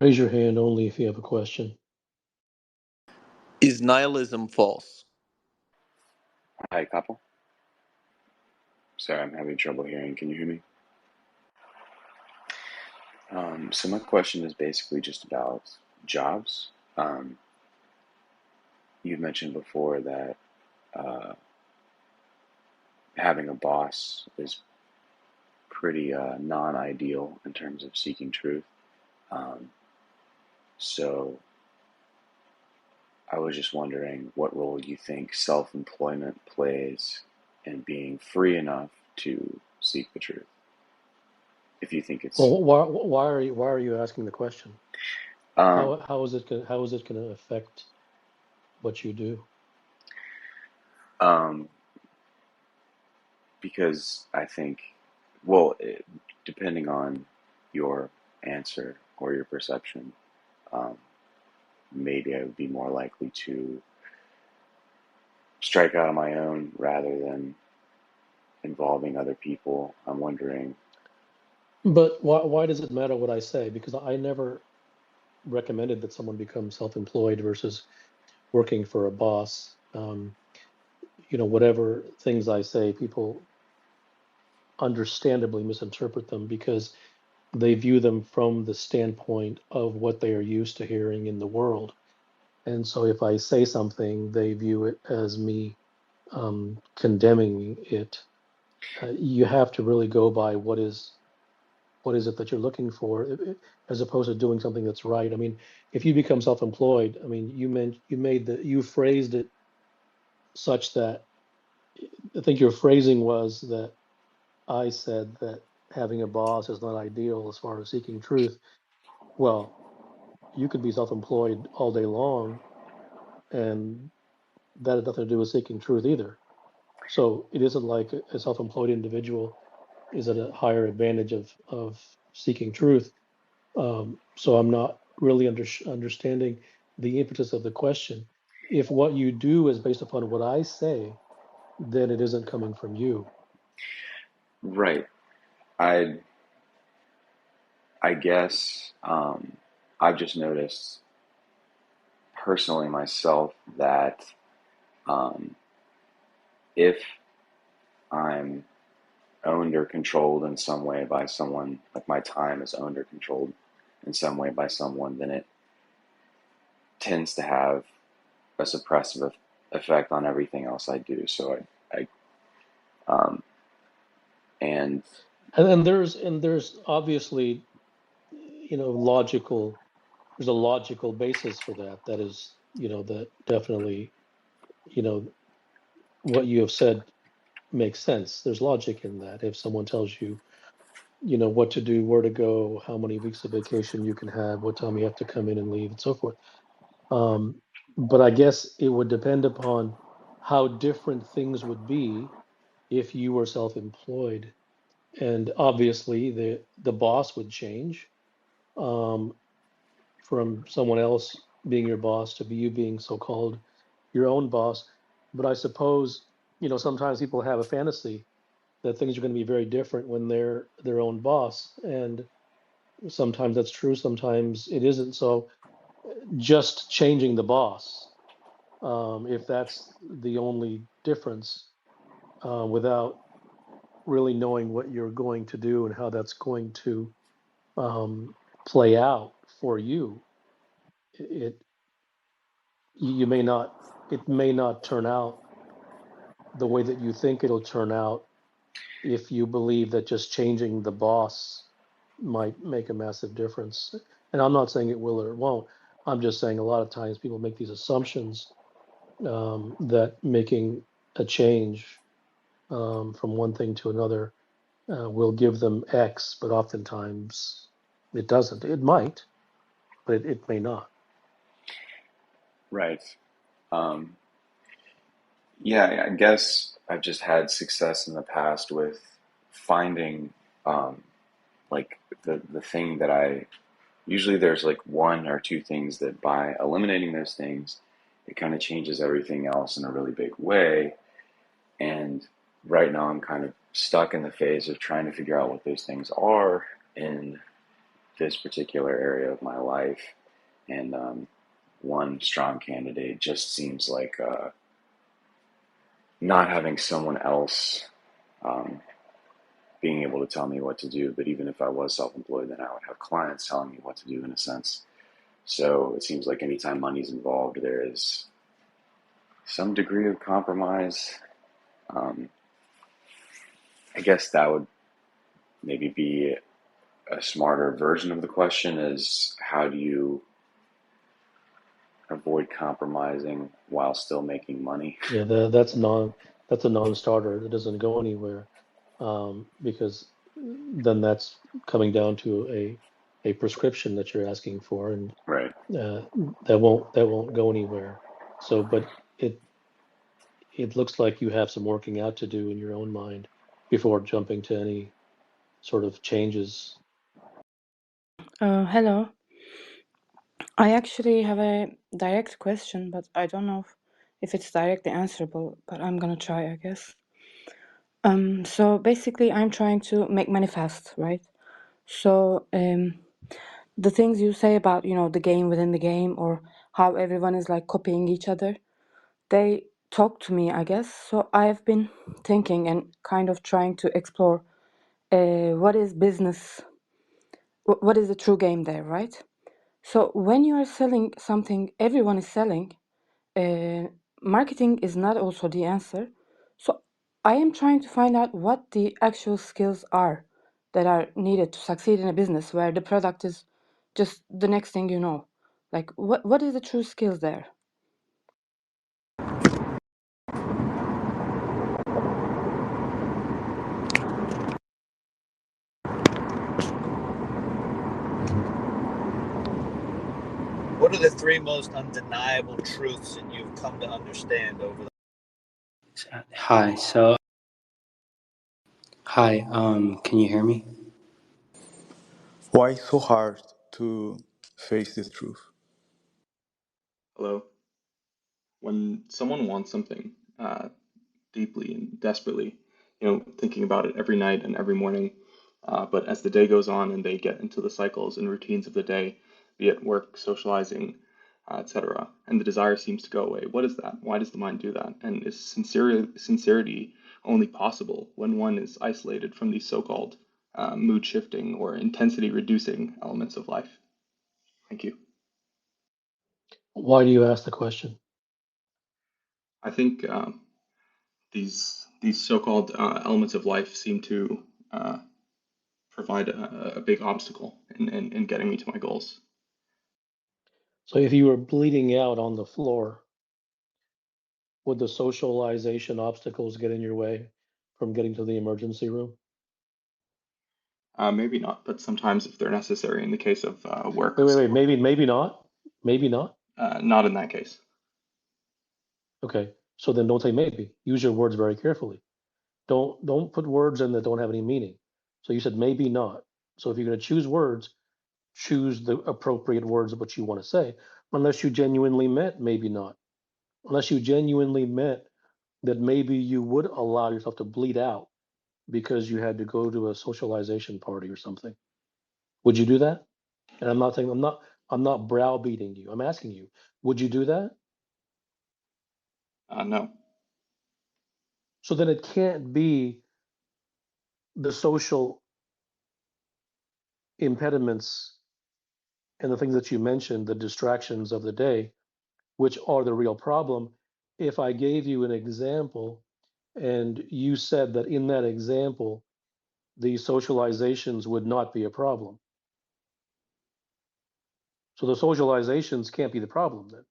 Raise your hand only if you have a question. Is nihilism false? Hi, Kapil. Sorry, I'm having trouble hearing. Can you hear me? So my question is basically just about jobs. Um, you mentioned before that uh, having a boss is pretty non-ideal in terms of seeking truth. Um, so I was just wondering what role you think self-employment plays in being free enough to seek the truth. If you think it's Well, why are you asking the question? um, How is it gonna affect what you do? um, because I think, well, depending on your answer or your perception, um, maybe I would be more likely to strike out on my own rather than involving other people. I'm wondering. But why does it matter what I say? Because I never recommended that someone become self-employed versus working for a boss. Whatever things I say, people understandably misinterpret them because they view them from the standpoint of what they are used to hearing in the world. And so if I say something, they view it as me condemning it. You have to really go by what is it that you're looking for, as opposed to doing something that's right. I mean, if you become self-employed, I mean, you phrased it such that I think your phrasing was that I said that having a boss is not ideal as far as seeking truth. Well, you could be self-employed all day long, and that has nothing to do with seeking truth either. So it isn't like a self-employed individual is at a higher advantage of seeking truth. So I'm not really understanding the impetus of the question. If what you do is based upon what I say, then it isn't coming from you. Right. I I guess I've just noticed personally myself that um, if I'm owned or controlled in some way by someone, like my time is owned or controlled in some way by someone, then it tends to have a suppressive effect on everything else I do. So um, and And there's obviously, logical. There's a logical basis for that. That is, that definitely, you know, what you have said makes sense. There's logic in that. If someone tells you, what to do, where to go, how many weeks of vacation you can have, what time you have to come in and leave, and so forth. Um, but I guess it would depend upon how different things would be if you were self-employed. And obviously, the boss would change, um, from someone else being your boss to be you being so-called your own boss. But I suppose, sometimes people have a fantasy that things are going to be very different when they're their own boss. And sometimes that's true, sometimes it isn't. So just changing the boss, if that's the only difference, without really knowing what you're going to do and how that's going to um, play out for you, it you may not it may not turn out the way that you think it'll turn out if you believe that just changing the boss might make a massive difference. And I'm not saying it will or it won't. I'm just saying a lot of times people make these assumptions, that making a change, from one thing to another, will give them X, but oftentimes it doesn't. It might, but it may not. right. Um, yeah, I guess I've just had success in the past with finding um, like the thing that I usually there's like one or two things that by eliminating those things, it kind of changes everything else in a really big way. And right now I'm kind of stuck in the phase of trying to figure out what those things are. And this particular area of my life. And one strong candidate just seems like not having someone else um, being able to tell me what to do. But even if I was self-employed, then I would have clients telling me what to do in a sense. So it seems like anytime money's involved, there is some degree of compromise. Um, I guess that would maybe be a smarter version of the question is how do you avoid compromising while still making money? Yeah, that's a non-starter. It doesn't go anywhere, because then that's coming down to a prescription that you're asking for, and Right. uh, that won't go anywhere. So, but it looks like you have some working out to do in your own mind before jumping to any sort of changes. Hello. I actually have a direct question, but I don't know if it's directly answerable, but I'm gonna try, I guess. So basically, I'm trying to make money fast, right? So the things you say about, the game within the game or how everyone is like copying each other, they talk to me, I guess. So I have been thinking and kind of trying to explore what is business, what is the true game there, right? So when you are selling something everyone is selling, uh, marketing is not also the answer. So I am trying to find out what the actual skills are that are needed to succeed in a business where the product is just the next thing you know. Like what is the true skills there? What are the three most undeniable truths that you've come to understand over the Hi, can you hear me? Why so hard to face this truth? Hello. When someone wants something deeply and desperately, thinking about it every night and every morning, but as the day goes on and they get into the cycles and routines of the day, be it work, socializing, etc., and the desire seems to go away, what is that? Why does the mind do that? And is sincerity only possible when one is isolated from these so-called mood shifting or intensity reducing elements of life? Thank you. Why do you ask the question? I think these so-called elements of life seem to provide a big obstacle in getting me to my goals. So if you were bleeding out on the floor, would the socialization obstacles get in your way from getting to the emergency room? Maybe not, but sometimes if they're necessary in the case of work, Wait. Maybe not. Maybe not. not in that case. Okay. So then don't say maybe. Use your words very carefully. Don't put words in that don't have any meaning. So you said maybe not. So if you're going to choose words, choose the appropriate words of what you want to say, unless you genuinely meant maybe not. Unless you genuinely meant that maybe you would allow yourself to bleed out because you had to go to a socialization party or something. Would you do that? And I'm not browbeating you. I'm asking you, would you do that? No. So then it can't be the social impediments and the things that you mentioned, the distractions of the day, which are the real problem. If I gave you an example and you said that in that example, the socializations would not be a problem. So the socializations can't be the problem then.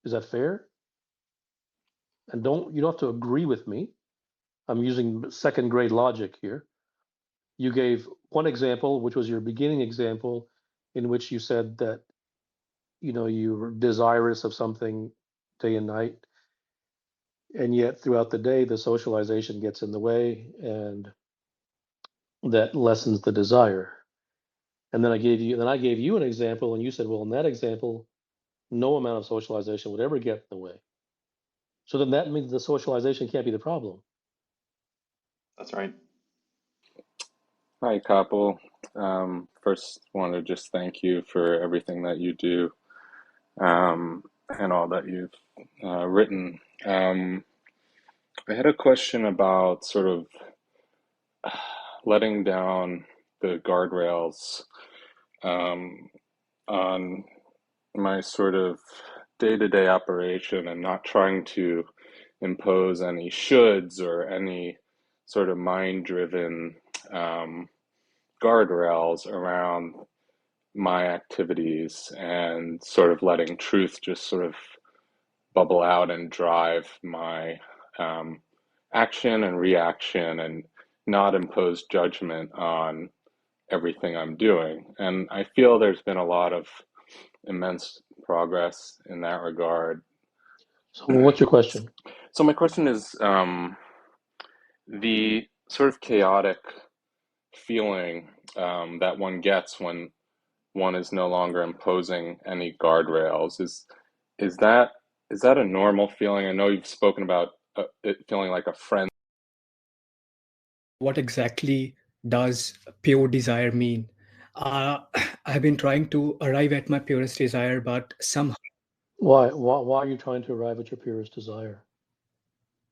Is that fair? And you don't have to agree with me. I'm using second grade logic here. You gave one example, which was your beginning example, in which you said that you were desirous of something day and night, and yet throughout the day the socialization gets in the way, and that lessens the desire. And then I gave you an example, and you said, well, in that example, no amount of socialization would ever get in the way. So then that means the socialization can't be the problem. That's right. Hi, Kapil. First, want to just thank you for everything that you do and all that you've written. I had a question about sort of letting down the guardrails um, on my sort of day-to-day operation and not trying to impose any shoulds or any sort of mind-driven um, guardrails around my activities and sort of letting truth just sort of bubble out and drive my um, action and reaction and not impose judgment on everything I'm doing. And I feel there's been a lot of immense progress in that regard. So what's your question? So my question is the sort of chaotic feeling that one gets when one is no longer imposing any guardrails. Is that is that a normal feeling? I know you've spoken about it feeling like a friend. What exactly does pure desire mean? Uh, I've been trying to arrive at my purest desire, but somehow, Why are you trying to arrive at your purest desire?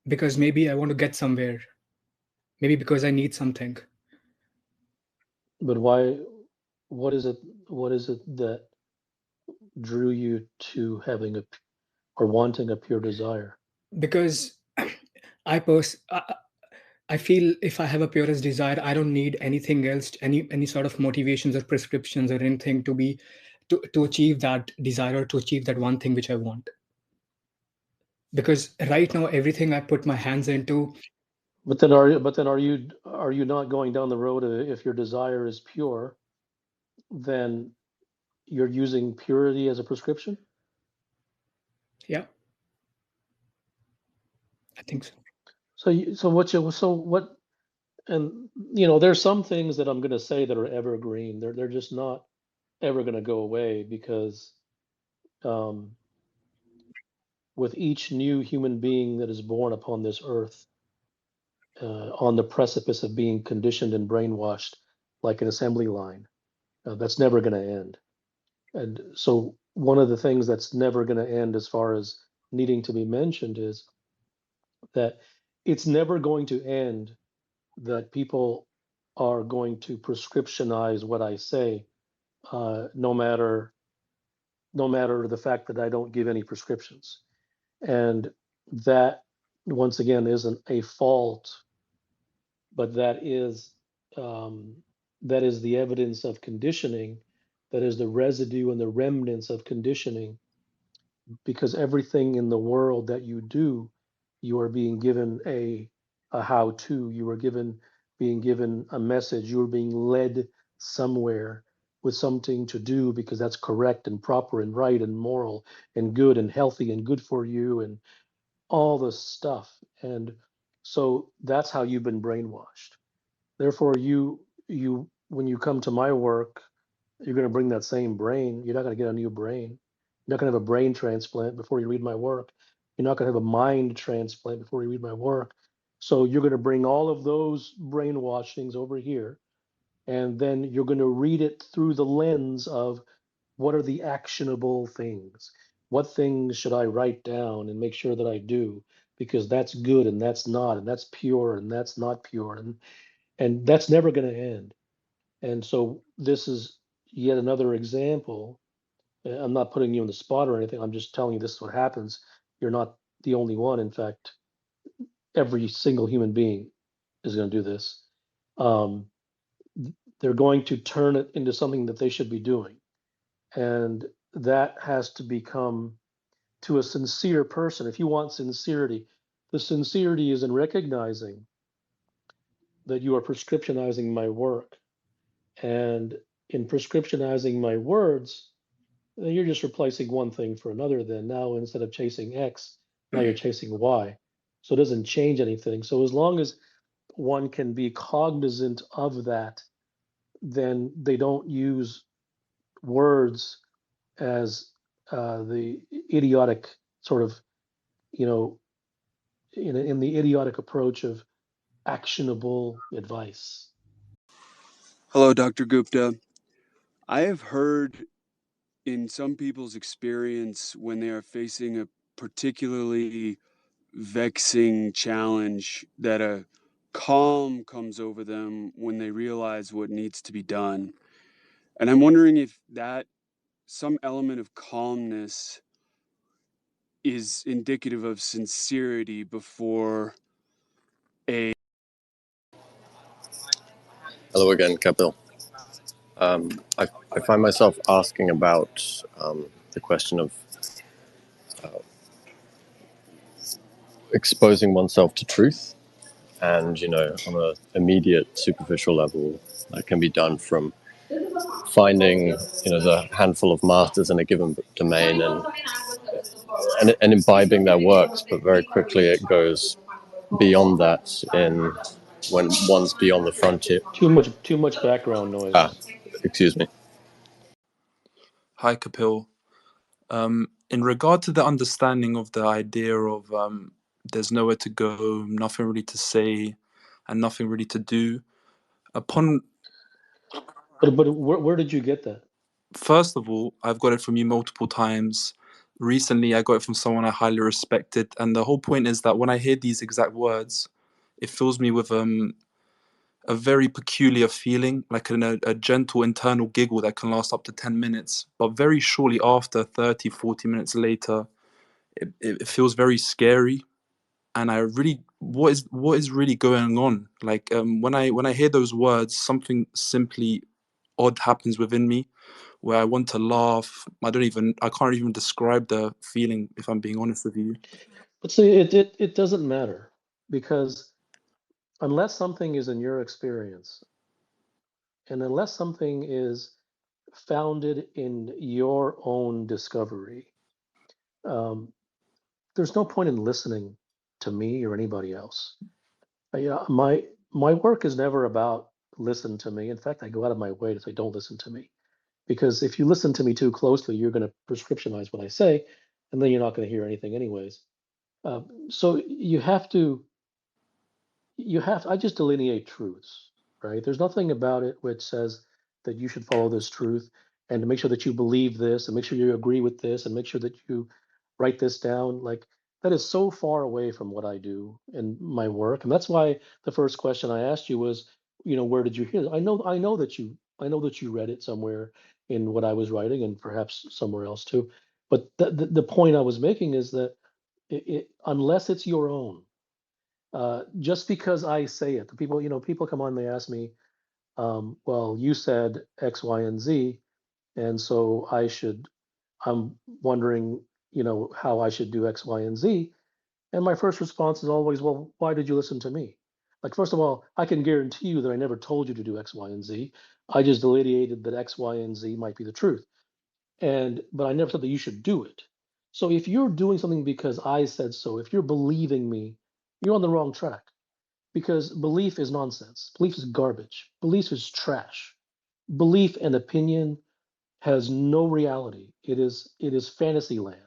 because maybe I want to get somewhere, maybe because I need something. But why? What is it? What is it that drew you to having a or wanting a pure desire? Because I pers- I feel if I have a purest desire, I don't need anything else, any sort of motivations or prescriptions or anything to be to achieve that desire or to achieve that one thing which I want. Because right now, everything I put my hands into, But then are you not going down the road of if your desire is pure, then you're using purity as a prescription? yeah, I think so. So what and there's some things that I'm going to say that are evergreen. They're just not ever going to go away because um, with each new human being that is born upon this earth, on the precipice of being conditioned and brainwashed like an assembly line, that's never going to end. And so one of the things that's never going to end as far as needing to be mentioned is that it's never going to end that people are going to prescriptionize what I say, no matter the fact that I don't give any prescriptions. And that, once again, isn't a fault, but um, that is the evidence of conditioning. That is the residue and the remnants of conditioning, because everything in the world that you do, you are being given a how to. You are being given a message. You are being led somewhere with something to do because that's correct and proper and right and moral and good and healthy and good for you and all this stuff. And so that's how you've been brainwashed. Therefore, you when you come to my work, you're going to bring that same brain. You're not going to get a new brain. You're not going to have a brain transplant before you read my work. You're not going to have a mind transplant before you read my work. So you're going to bring all of those brainwashings over here, and then you're going to read it through the lens of what are the actionable things? What things should I write down and make sure that I do? Because that's good and that's not, and that's pure and that's not pure, and that's never going to end. And so this is yet another example. I'm not putting you on the spot or anything. I'm just telling you this is what happens. You're not the only one. In fact, every single human being is going to do this. Um, they're going to turn it into something that they should be doing. And that has to become, to a sincere person, if you want sincerity, the sincerity is in recognizing that you are prescriptionizing my work. And in prescriptionizing my words, you're just replacing one thing for another. Then now instead of chasing X, now you're chasing Y. So it doesn't change anything. So as long as one can be cognizant of that, then they don't use words as the idiotic sort of, you know, in the idiotic approach of actionable advice. Hello, Dr. Gupta. I have heard in some people's experience when they are facing a particularly vexing challenge that a calm comes over them when they realize what needs to be done. And I'm wondering if that some element of calmness is indicative of sincerity before a. Hello again, Kapil. I find myself asking about the question of exposing oneself to truth, and on an immediate, superficial level, that can be done from finding the handful of masters in a given domain and imbibing their works, but very quickly it goes beyond that in when one's beyond the frontier. Too much background Ah, noise. excuse me. Hi, Kapil. In regard to the understanding of the idea of there's nowhere to go, nothing really to say, and nothing really to do, upon But where did you get that? first of all, I've got it from you multiple times. Recently, I got it from someone I highly respected, and the whole point is that when I hear these exact words, it fills me with a very peculiar feeling, like a gentle internal giggle that can last up to 10 minutes. But very shortly after, 30, 40 minutes later, it feels very scary. And I really, what is really going on? Like when I hear those words, something simply odd happens within me, where I want to laugh. I can't even describe the feeling, if I'm being honest with you. But see, it doesn't matter because unless something is in your experience and unless something is founded in your own discovery, um, there's no point in listening to me or anybody else. My work is never about listen to me. In fact, I go out of my way to say don't listen to me because if you listen to me too closely, you're going to prescriptionize what I say, and then you're not going to hear anything anyways. So I just delineate truths, right? There's nothing about it which says that you should follow this truth and to make sure that you believe this and make sure you agree with this and make sure that you write this down. Like that is so far away from what I do in my work. And that's why the first question I asked you was, where did you hear it? I know that you read it somewhere in what I was writing and perhaps somewhere else too. But the point I was making is that unless it's your own, just because I say it, the people, people come on, they ask me, well, you said X, Y, and Z, and so I'm wondering, how I should do X, Y, and Z. And my first response is always, well, why did you listen to me? Like, first of all, I can guarantee you that I never told you to do X, Y, and Z. I just delineated that X, Y, and Z might be the truth. But I never said that you should do it. So if you're doing something because I said so, if you're believing me, you're on the wrong track because belief is nonsense. Belief is garbage. Belief is trash. Belief and opinion has no reality. It is fantasy land.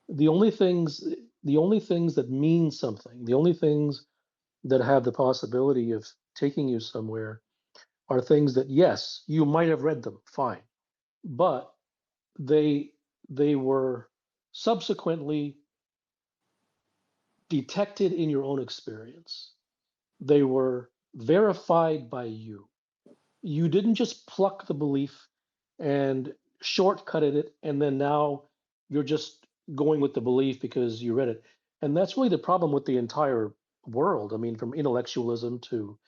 The only things the only things that mean something, the only things that have the possibility of taking you somewhere are things that yes, you might have read them, fine. But they they were subsequently detected in your own experience. They were verified by you. You didn't just pluck the belief and shortcutted it, and then now you're just going with the belief because you read it. And that's really the problem with the entire world. I mean, from intellectualism to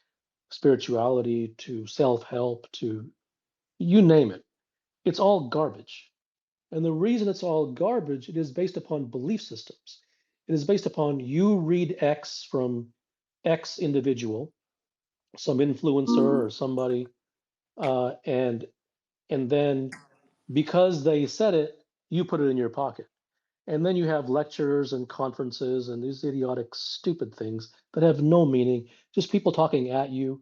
spirituality to self help to you name it, it's all garbage. And the reason it's all garbage, it is based upon belief systems. It is based upon you read X from X individual, some influencer or somebody, and then because they said it, you put it in your pocket. And then you have lectures and conferences and these idiotic, stupid things that have no meaning, just people talking at you.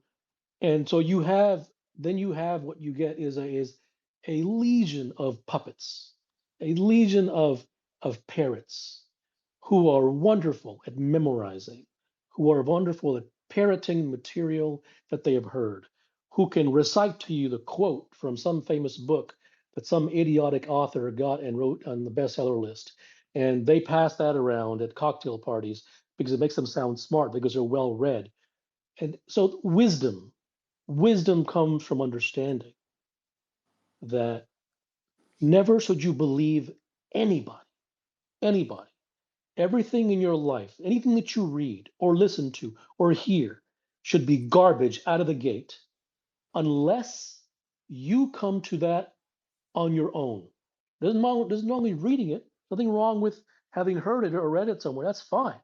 And so you have what you get is a legion of puppets, a legion of parrots who are wonderful at memorizing, who are wonderful at parroting material that they have heard, who can recite to you the quote from some famous book that some idiotic author got and wrote on the bestseller list. And they pass that around at cocktail parties because it makes them sound smart because they're well read. And so wisdom comes from understanding that never should you believe anybody. Everything in your life, anything that you read or listen to or hear should be garbage out of the gate unless you come to that on your own. Doesn't wrong with reading it. Nothing wrong with having heard it or read it somewhere. That's fine.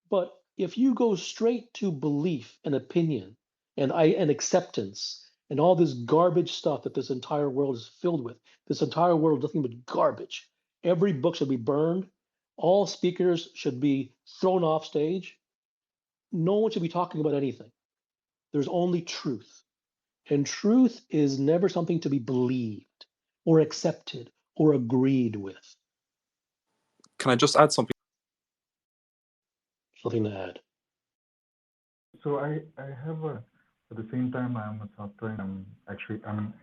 But if you go straight to belief and opinion and acceptance and all this garbage stuff that this entire world is filled with, this entire world is nothing but garbage. Every book should be burned. All speakers should be thrown off stage. No one should be talking about anything. There's only truth. And truth is never something to be believed or accepted or agreed with. Can I just add something? Something to add. So I have a, at the same time, I'm a software. I'm actually, I'm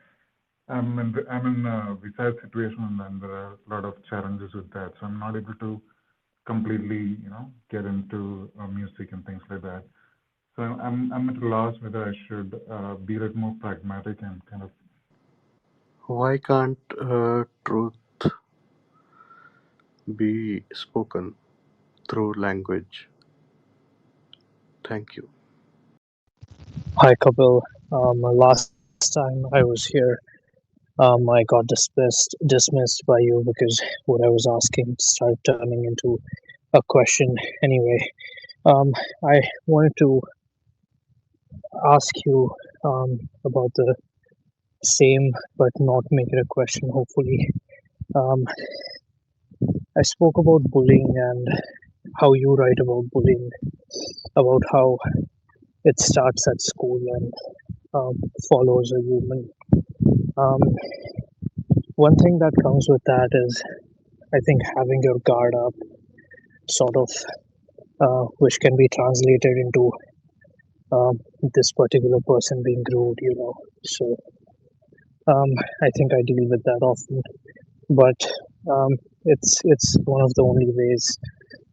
in a visa situation, and there are a lot of challenges with that. So I'm not able to completely, get into music and things like that. So I'm at a loss whether I should be a little more pragmatic and kind of. Why can't truth be spoken through language? Thank you. Hi, Kapil. Last time I was here, I got dismissed by you because what I was asking started turning into a question. Anyway, I wanted to ask you about the same, but not make it a question. Hopefully, um, I spoke about bullying and how you write about bullying, about how it starts at school and follows a human. Um, One thing that comes with that is, I think, having your guard up, sort of, which can be translated into this particular person being rude. So I think I deal with that often, but it's one of the only ways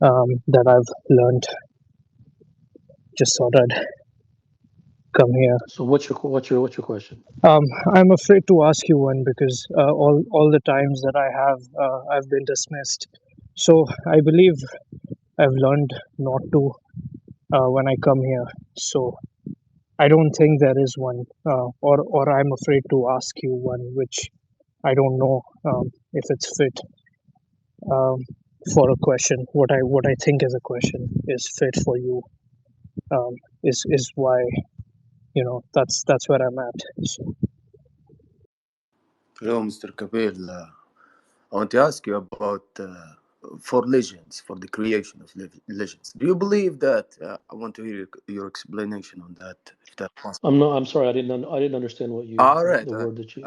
that I've learned. Just thought I'd come here. So what's your question? I'm afraid to ask you one because all the times that I have, I've been dismissed. So I believe I've learned not to when I come here. So I don't think there is one, or I'm afraid to ask you one, which I don't know if it's fit um, for a question. What I think is a question is fit for you. Is why that's where I'm at. So. Hello, Mr. Kapil. I want to ask you about for legends, for the creation of legends. Do you believe that? I want to hear your explanation on that, if that's possible. I'm sorry. I didn't understand what All right. the word that you.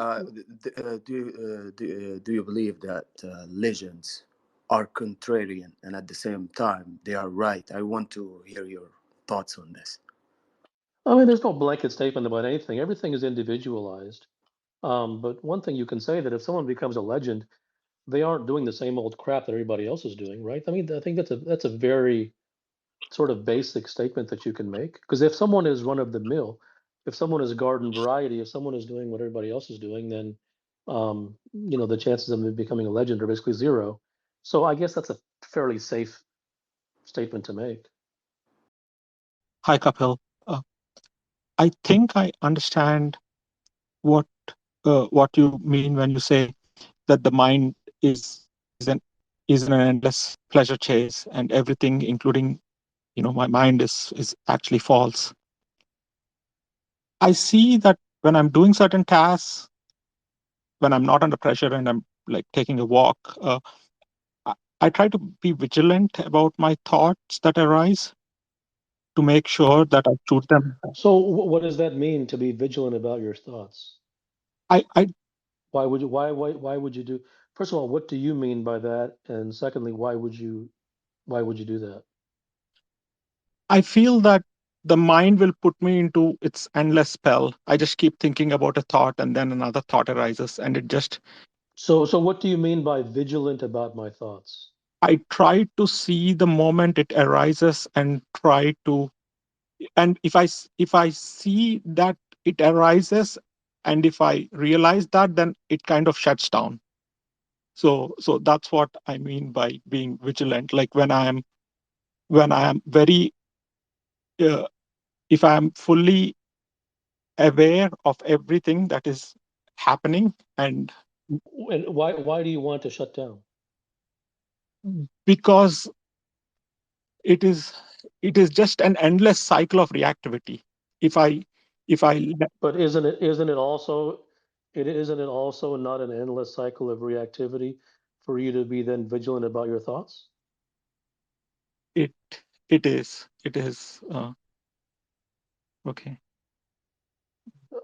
Do you believe that legends are contrarian and at the same time they are right? I want to hear your thoughts on this. I mean, there's no blanket statement about anything. Everything is individualized. But one thing you can say that if someone becomes a legend, they aren't doing the same old crap that everybody else is doing, right? I mean, I think that's a very sort of basic statement that you can make. Because if someone is run of the mill, if someone is garden variety, if someone is doing what everybody else is doing, then the chances of them becoming a legend are basically zero. So I guess that's a fairly safe statement to make. Hi, Kapil. I think I understand what you mean when you say that the mind is an is in an endless pleasure chase, and everything, including my mind, is actually false. I see that when I'm doing certain tasks, when I'm not under pressure and I'm like taking a walk, I try to be vigilant about my thoughts that arise to make sure that I shoot them. So what does that mean to be vigilant about your thoughts? I Why would you do? First of all, what do you mean by that? And secondly, why would you do that? I feel that the mind will put me into its endless spell. I just keep thinking about a thought, and then another thought arises, and it just. So what do you mean by vigilant about my thoughts? I try to see the moment it arises and try to, and if I see that it arises, and if I realize that, then it kind of shuts down. So that's what I mean by being vigilant. Like when I am very, if I am fully aware of everything that is happening, and why do you want to shut down? because it is just an endless cycle of reactivity. If I But isn't it also not an endless cycle of reactivity for you to be then vigilant about your thoughts? it is okay.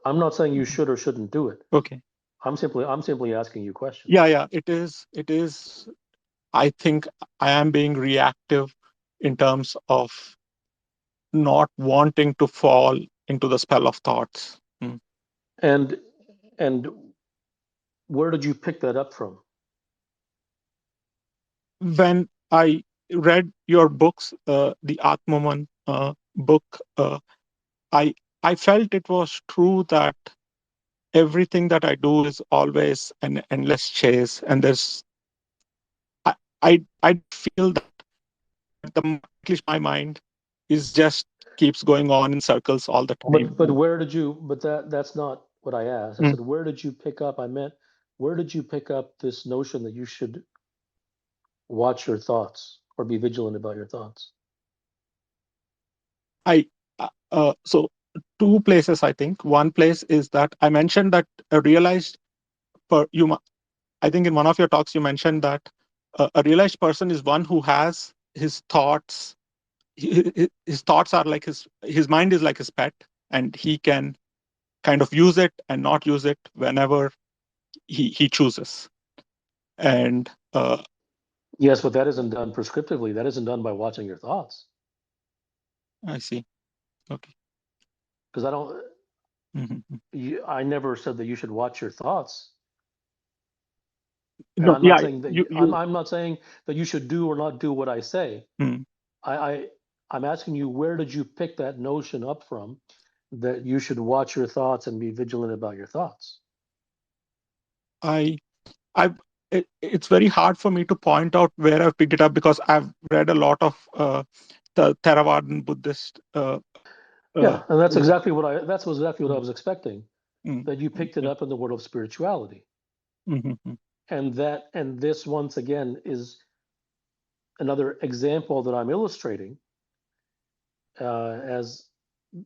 I'm not saying you should or shouldn't do it. Okay. I'm simply asking you questions. Yeah, it is. I think I am being reactive in terms of not wanting to fall into the spell of thoughts. And where did you pick that up from? When I read your books, the Atmaman book, I felt it was true that everything that I do is always an endless chase, and I feel that at least my mind is just keeps going on in circles all the time. But where did you? But that's not what I asked. I said, where did you pick up? I meant, where did you pick up this notion that you should watch your thoughts or be vigilant about your thoughts? So two places, I think. One place is that I mentioned that a realized I think in one of your talks you mentioned that a realized person is one who has his thoughts. His thoughts are like his mind is like his pet, and he can kind of use it and not use it whenever he chooses. And yes, but that isn't done prescriptively. That isn't done by watching your thoughts. I see. Okay. Because I don't. I never said that you should watch your thoughts. And No, I'm not yeah, saying that I'm not saying that you should do or not do what I say. I'm asking you, where did you pick that notion up from that you should watch your thoughts and be vigilant about your thoughts? It's very hard for me to point out where I've picked it up because I've read a lot of the Theravadan Buddhist. Yeah, and that's exactly what I was expecting. That you picked it Okay. up in the world of spirituality. And this once again is another example that I'm illustrating as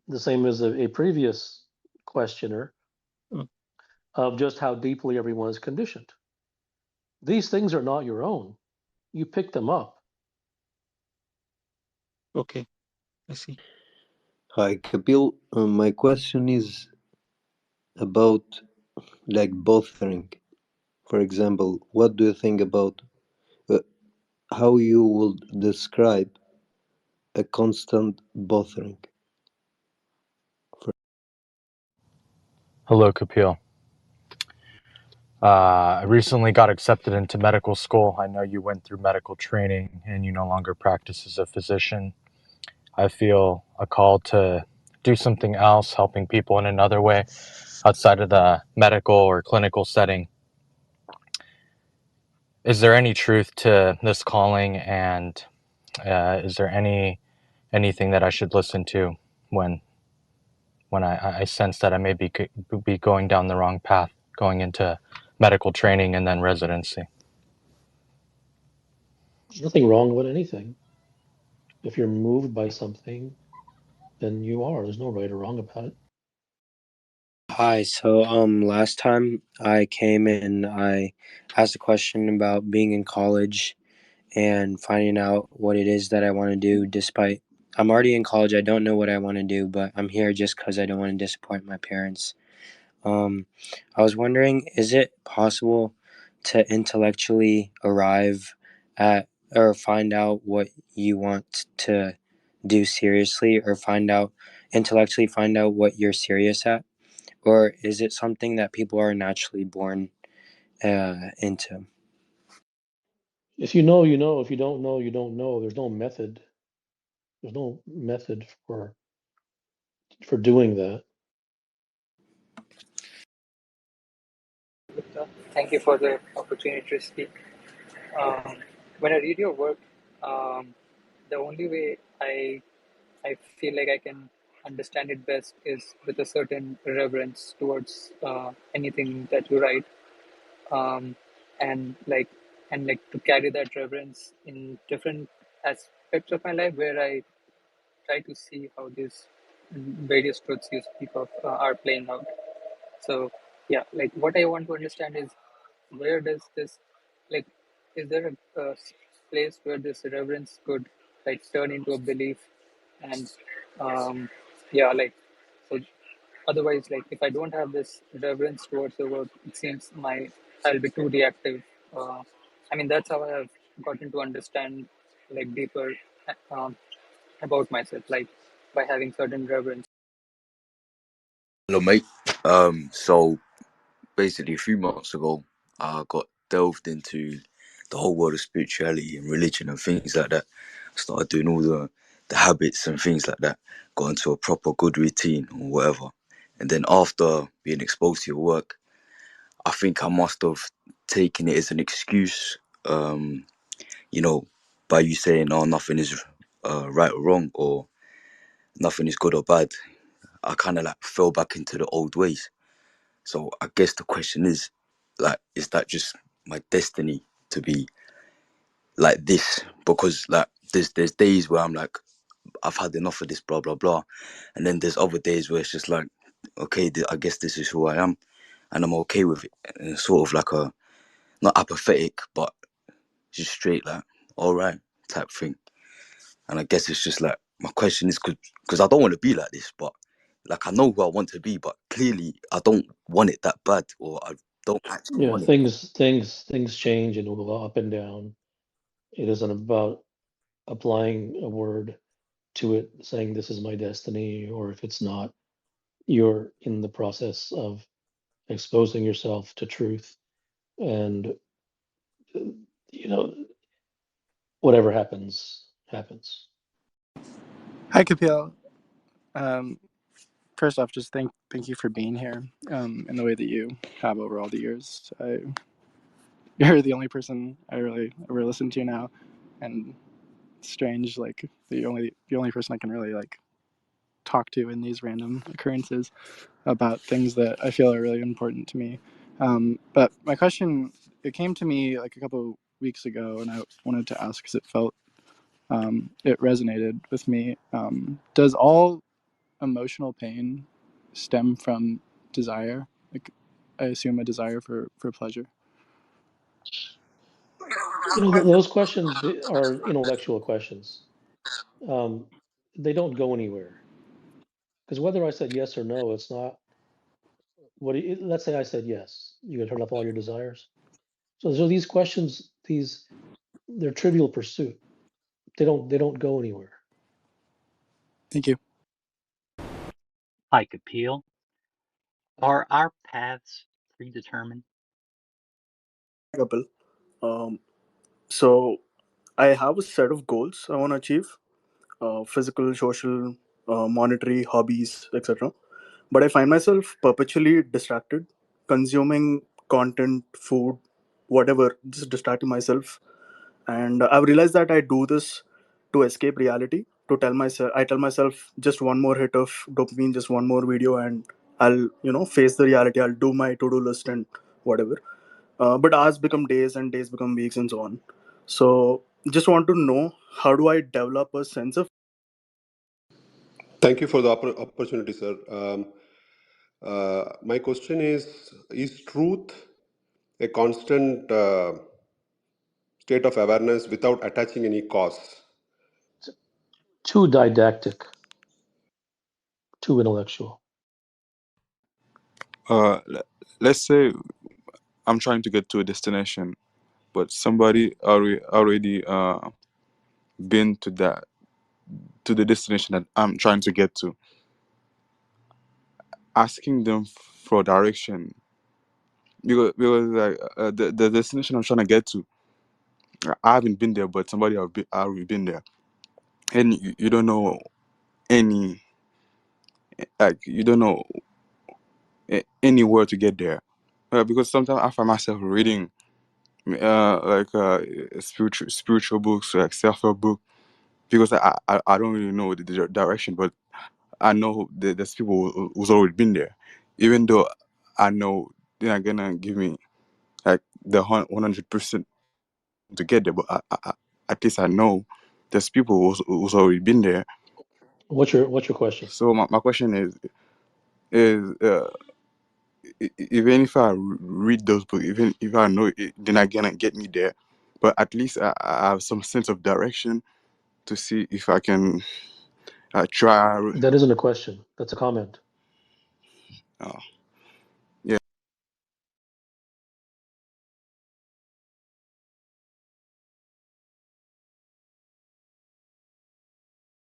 the same as a previous questioner of just how deeply everyone is conditioned. These things are not your own. You pick them up. Okay, I see. Hi, Kapil. My question is about like bothering. For example, what do you think about how you will describe a constant bothering? Hello, Kapil. I recently got accepted into medical school. I know you went through medical training and you no longer practice as a physician. I feel a call to do something else, helping people in another way outside of the medical or clinical setting. Is there any truth to this calling, and is there anything that I should listen to when I sense that I may be going down the wrong path, going into medical training and then residency? There's nothing wrong with anything. If you're moved by something, then you are. There's no right or wrong about it. Hi, so last time I came in, I asked a question about being in college and finding out what it is that I want to do. Despite I'm already in college, I don't know what I want to do, but I'm here just because I don't want to disappoint my parents. I was wondering, is it possible to intellectually arrive at or find out what you want to do seriously or intellectually find out what you're serious at? Or is it something that people are naturally born into? If you know, you know. If you don't know, you don't know. There's no method. There's no method for doing that. Thank you for the opportunity to speak. Um, when I read your work, um, the only way I feel like I can understand it best is with a certain reverence towards anything that you write, um, and like to carry that reverence in different aspects of my life, where I try to see how these various truths you speak of are playing out. So yeah, like what I want to understand is where does this, like, is there a place where this reverence could like turn into a belief, and um, yeah, like, so otherwise, like if I don't have this reverence towards the work, it seems I'll be too reactive. I mean, that's how I have gotten to understand like deeper um, about myself, like by having certain reverence. Hello, mate. So basically, a few months ago, I got delved into the whole world of spirituality and religion and things like that. Started doing all the habits and things like that. Got into a proper good routine or whatever. And then after being exposed to your work, I think I must have taken it as an excuse. You know, by you saying, "Oh, nothing is right or wrong," or "nothing is good or bad." I kind of like fell back into the old ways. So I guess the question is, like, is that just my destiny to be like this? Because like, there's days where I'm like, I've had enough of this, blah blah blah, and then there's other days where it's just like, okay, I guess this is who I am, and I'm okay with it. And it's sort of like a not apathetic, but just straight like, all right, type thing. And I guess it's just like my question is because I don't want to be like this, but like I know who I want to be, but clearly I don't want it that bad, or I don't actually Yeah, want it. things change and will go up and down. It isn't about applying a word to it, saying this is my destiny, or if it's not, you're in the process of exposing yourself to truth, and you know, whatever happens, happens. Hi, Kapil. Um, First off, just thank you for being here in the way that you have over all the years. You're the only person I really ever listen to now, and it's strange, like the only person I can really like talk to in these random occurrences about things that I feel are really important to me. But my question, it came to me like a couple weeks ago, and I wanted to ask because it felt it resonated with me. Does all emotional pain stem from desire? Like, I assume a desire for pleasure. Those questions are intellectual questions. Um, they don't go anywhere because whether I said yes or no, it's not. Let's say I said yes, you can turn off all your desires. So these questions, they're trivial pursuit. They don't go anywhere. Thank you. Hi, Kapil. Are our paths predetermined? Kapil. Um, so I have a set of goals I want to achieve: physical, social, monetary, hobbies, etc. But I find myself perpetually distracted, consuming content, food, whatever, just distracting myself. And I've realized that I do this to escape reality. I tell myself just one more hit of dopamine, just one more video, and I'll face the reality. I'll do my to-do list and whatever. But hours become days and days become weeks and so on. So just want to know, how do I develop a sense of Thank you for the opportunity, sir. My question is truth a constant state of awareness without attaching any cause? Too didactic, too intellectual. Let's say I'm trying to get to a destination, but somebody already been to to the destination that I'm trying to get to. Asking them for direction, because like the destination I'm trying to get to, I haven't been there, but somebody already been there, and you don't know any, like you don't know anywhere to get there, because sometimes I find myself reading spiritual books, like self-help book, because I don't really know the direction, but I know there's people who's already been there, even though I know they're not gonna give me like the 100% to get there, but I at least I know there's people who's already been there. What's your question? So my question is even if I read those books, even if I know they're not gonna get me there, but at least I have some sense of direction to see if I can try. That isn't a question. That's a comment. Oh.